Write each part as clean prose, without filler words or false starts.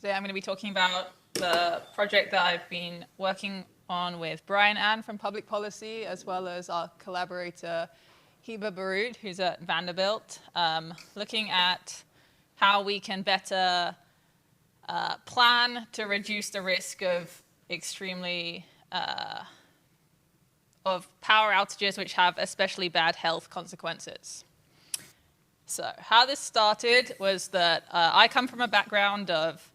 Today I'm going to be talking about the project that I've been working on with Brian Ann from Public Policy, as well as our collaborator Hiba Baroud, who's at Vanderbilt, looking at how we can better plan to reduce the risk of of power outages which have especially bad health consequences. So how this started was that I come from a background of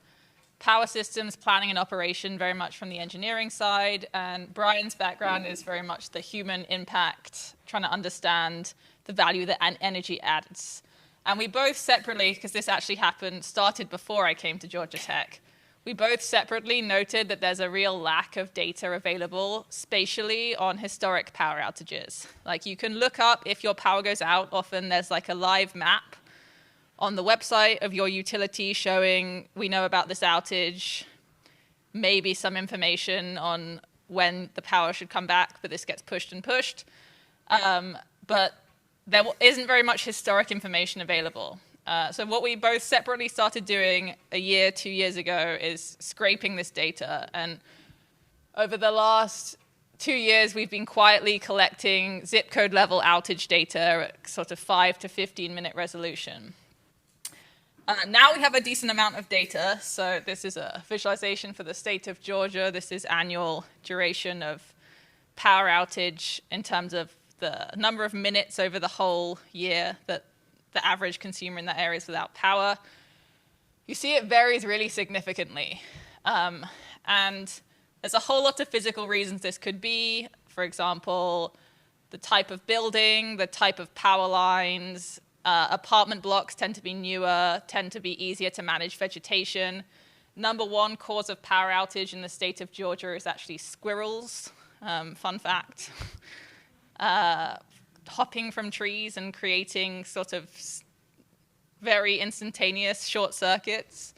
power systems planning and operation, very much from the engineering side, and Brian's background is very much the human impact, trying to understand the value that energy adds. And we both separately, because this actually started before I came to Georgia Tech, we both separately noted that there's a real lack of data available spatially on historic power outages. Like, you can look up if your power goes out. Often there's like a live map on the website of your utility showing we know about this outage, maybe some information on when the power should come back, but this gets pushed and pushed. But there isn't very much historic information available. So what we both separately started doing 2 years ago is scraping this data. And over the last 2 years, we've been quietly collecting zip code level outage data at sort of 5 to 15 minute resolution. Now we have a decent amount of data. So this is a visualization for the state of Georgia. This is annual duration of power outage in terms of the number of minutes over the whole year that the average consumer in that area is without power. You see it varies really significantly. And there's a whole lot of physical reasons this could be. For example, the type of building, the type of power lines. Apartment blocks tend to be newer, tend to be easier to manage vegetation. Number one cause of power outage in the state of Georgia is actually squirrels. Fun fact. Hopping from trees and creating sort of very instantaneous short circuits.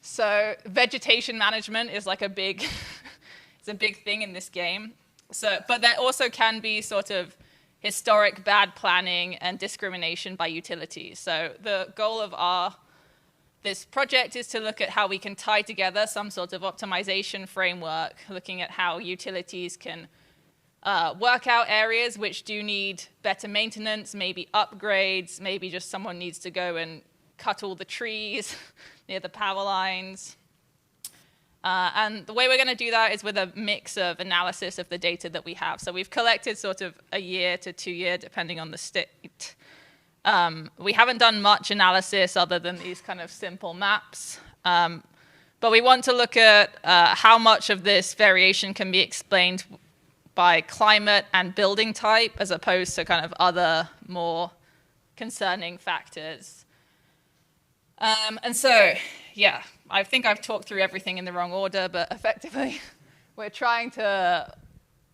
So vegetation management is like it's a big thing in this game. But there also can be sort of historic bad planning and discrimination by utilities. So the goal of this project is to look at how we can tie together some sort of optimization framework, looking at how utilities can work out areas which do need better maintenance, maybe upgrades, maybe just someone needs to go and cut all the trees near the power lines. And the way we're going to do that is with a mix of analysis of the data that we have. So we've collected sort of 1 year to 2 year, depending on the state. We haven't done much analysis other than these kind of simple maps. But we want to look at how much of this variation can be explained by climate and building type, as opposed to kind of other more concerning factors. And so, yeah, I think I've talked through everything in the wrong order, but effectively, we're trying to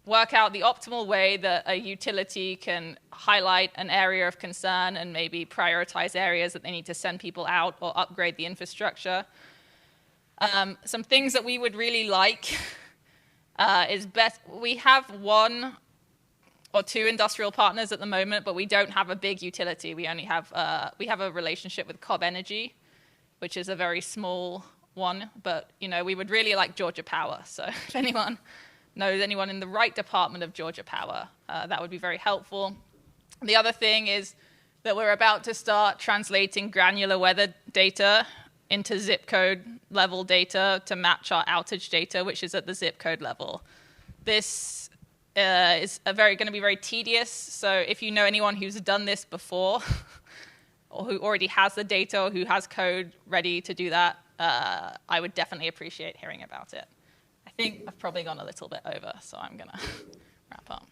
work out the optimal way that a utility can highlight an area of concern and maybe prioritize areas that they need to send people out or upgrade the infrastructure. Some things that we would really like is best. We have 1 or 2 industrial partners at the moment, but we don't have a big utility. We only have we have a relationship with Cobb Energy, which is a very small one. But we would really like Georgia Power. So if anyone knows anyone in the right department of Georgia Power, that would be very helpful. The other thing is that we're about to start translating granular weather data into zip code level data to match our outage data, which is at the zip code level. This is going to be very tedious. So if you know anyone who's done this before, or who already has the data, or who has code ready to do that, I would definitely appreciate hearing about it. I think I've probably gone a little bit over, so I'm going to wrap up.